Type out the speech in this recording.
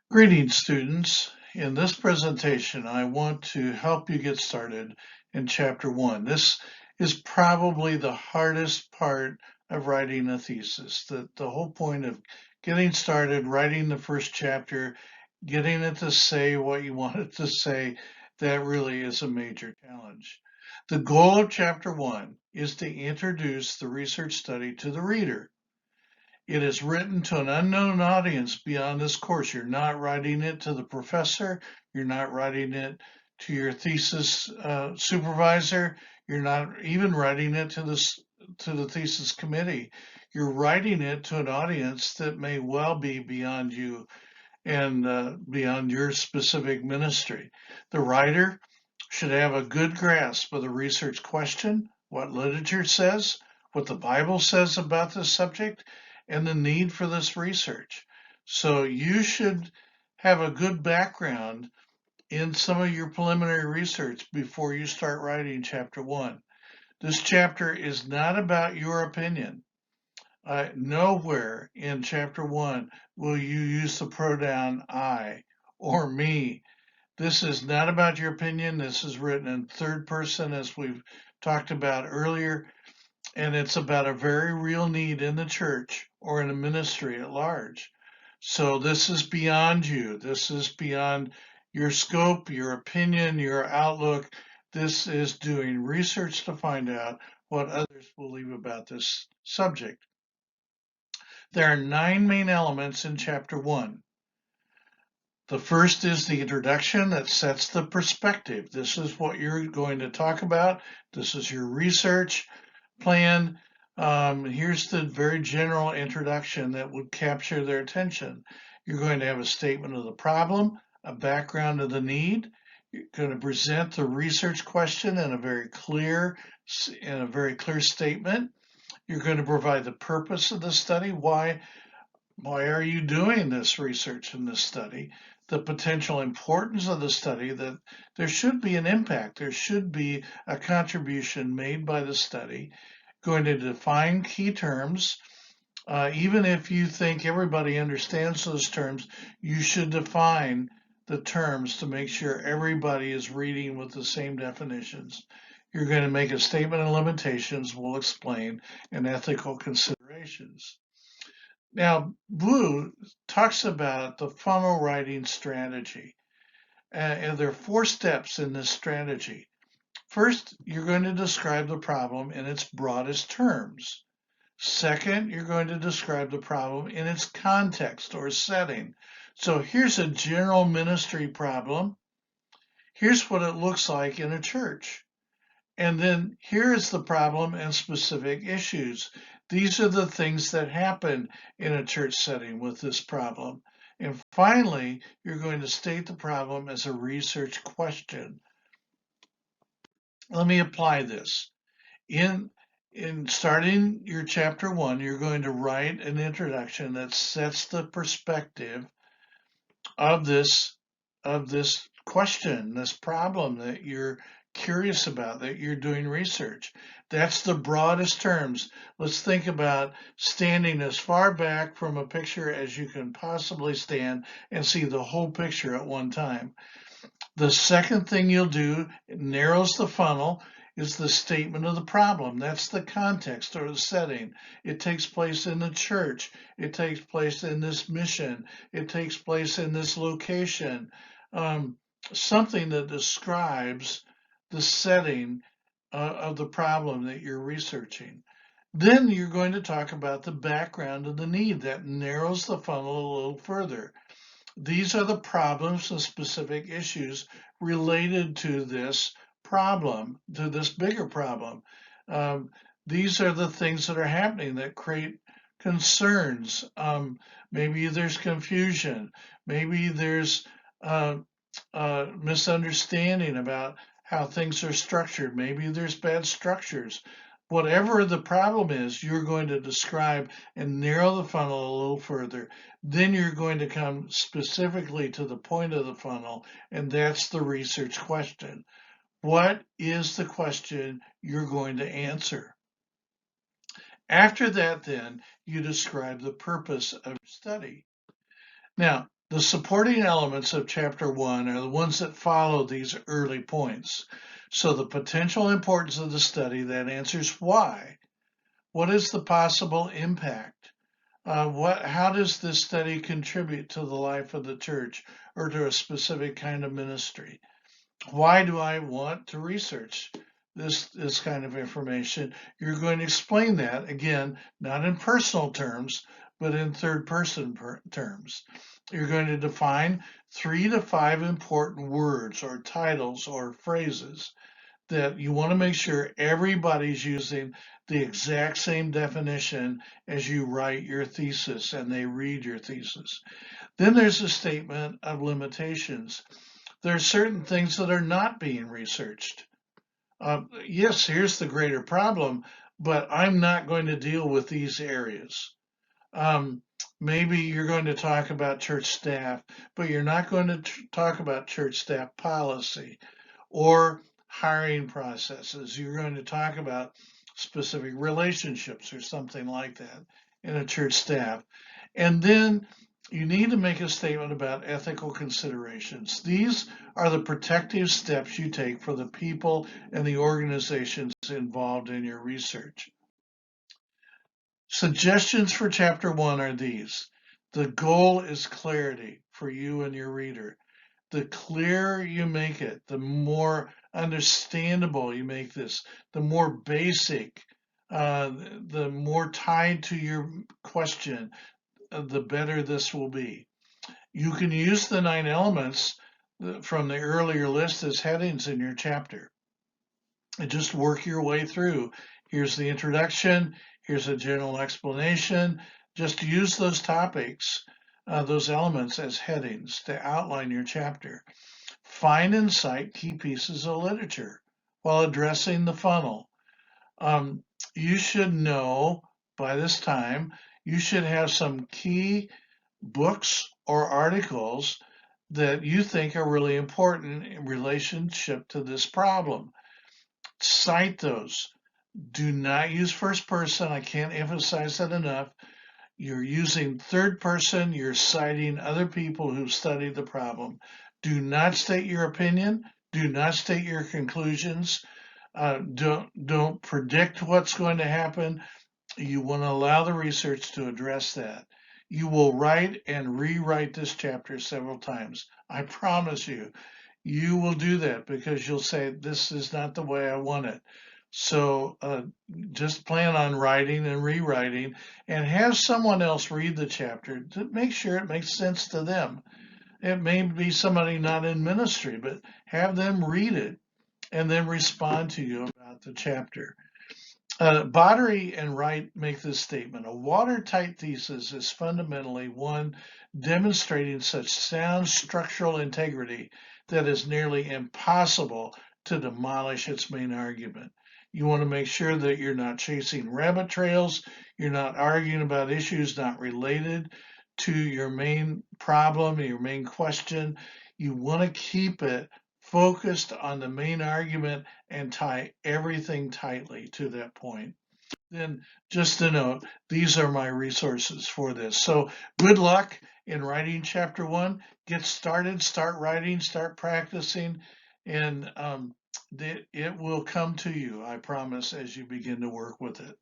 Greetings, students. In this presentation, I want to help you get started in Chapter 1. This is probably the hardest part of writing a thesis. The whole point of getting started, writing the first chapter, getting it to say what you want it to say, that really is a major challenge. The goal of Chapter 1 is to introduce the research study to the reader. It is written to an unknown audience beyond this course. You're not writing it to the professor. You're not writing it to your thesis supervisor. You're not even writing it to the thesis committee. You're writing it to an audience that may well be beyond you and beyond your specific ministry. The writer should have a good grasp of the research question, what literature says, what the Bible says about this subject, and the need for this research. So you should have a good background in some of your preliminary research before you start writing chapter 1. This chapter is not about your opinion. Nowhere in chapter 1 will you use the pronoun I or me. This is not about your opinion. This is written in third person, as we've talked about earlier, and it's about a very real need in the church or in a ministry at large. So this is beyond you. This is beyond your scope, your opinion, your outlook. This is doing research to find out what others believe about this subject. There are 9 main elements in chapter 1. The first is the introduction that sets the perspective. This is what you're going to talk about. This is your research plan. Here's the very general introduction that would capture their attention. You're going to have a statement of the problem, a background of the need. You're going to present the research question in a very clear statement. You're going to provide the purpose of the study. Why are you doing this research in this study? The potential importance of the study, that there should be an impact. There should be a contribution made by the study. Going to define key terms. Even if you think everybody understands those terms, you should define the terms to make sure everybody is reading with the same definitions. You're going to make a statement of limitations, we'll explain, and ethical considerations. Now, Blue talks about the funnel writing strategy, and there are 4 steps in this strategy. First, you're going to describe the problem in its broadest terms. Second, you're going to describe the problem in its context or setting. So here's a general ministry problem. Here's what it looks like in a church. And then here is the problem and specific issues. These are the things that happen in a church setting with this problem. And finally, you're going to state the problem as a research question. Let me apply this. In starting your chapter 1, you're going to write an introduction that sets the perspective of this question, this problem that you're curious about, that you're doing research. That's the broadest terms. Let's think about standing as far back from a picture as you can possibly stand and see the whole picture at one time. The second thing you'll do, it narrows the funnel, is the statement of the problem. That's the context or the setting. It takes place in the church. It takes place in this mission. It takes place in this location. Something that describes the setting of the problem that you're researching. Then you're going to talk about the background of the need. That narrows the funnel a little further. These are the problems and specific issues related to this problem, to this bigger problem. These are the things that are happening that create concerns. Maybe there's confusion. Maybe there's misunderstanding about how things are structured. Maybe there's bad structures. Whatever the problem is, you're going to describe and narrow the funnel a little further. Then you're going to come specifically to the point of the funnel, and that's the research question. What is the question you're going to answer? After that, then, you describe the purpose of your study. Now, The supporting elements of chapter 1 are the ones that follow these early points. So the potential importance of the study, that answers why. What is the possible impact? How does this study contribute to the life of the church or to a specific kind of ministry? Why do I want to research this kind of information? You're going to explain that, again, not in personal terms, but in third person terms. You're going to define 3 to 5 important words or titles or phrases that you want to make sure everybody's using the exact same definition as you write your thesis and they read your thesis. Then there's a statement of limitations. There are certain things that are not being researched. Yes, here's the greater problem, but I'm not going to deal with these areas. Maybe you're going to talk about church staff, but you're not going to talk about church staff policy or hiring processes. You're going to talk about specific relationships or something like that in a church staff. And then you need to make a statement about ethical considerations. These are the protective steps you take for the people and the organizations involved in your research. Suggestions for chapter 1 are these. The goal is clarity for you and your reader. The clearer you make it, the more understandable you make this, the more basic, the more tied to your question, the better this will be. You can use the 9 elements from the earlier list as headings in your chapter. And just work your way through. Here's the introduction. Here's a general explanation. Just use those topics, those elements as headings to outline your chapter. Find and cite key pieces of literature while addressing the funnel. You should know by this time, you should have some key books or articles that you think are really important in relationship to this problem. Cite those. Do not use first person. I can't emphasize that enough. You're using third person. You're citing other people who've studied the problem. Do not state your opinion. Do not state your conclusions. Don't predict what's going to happen. You want to allow the research to address that. You will write and rewrite this chapter several times. I promise you, you will do that because you'll say, this is not the way I want it. So just plan on writing and rewriting and have someone else read the chapter to make sure it makes sense to them. It may be somebody not in ministry, but have them read it and then respond to you about the chapter. Bottery and Wright make this statement. A watertight thesis is fundamentally one demonstrating such sound structural integrity that is nearly impossible to demolish its main argument. You want to make sure that you're not chasing rabbit trails, you're not arguing about issues not related to your main problem, your main question. You want to keep it focused on the main argument and tie everything tightly to that point. Then just a note, these are my resources for this. So good luck in writing chapter 1. Get started, start writing, start practicing, and it will come to you, I promise, as you begin to work with it.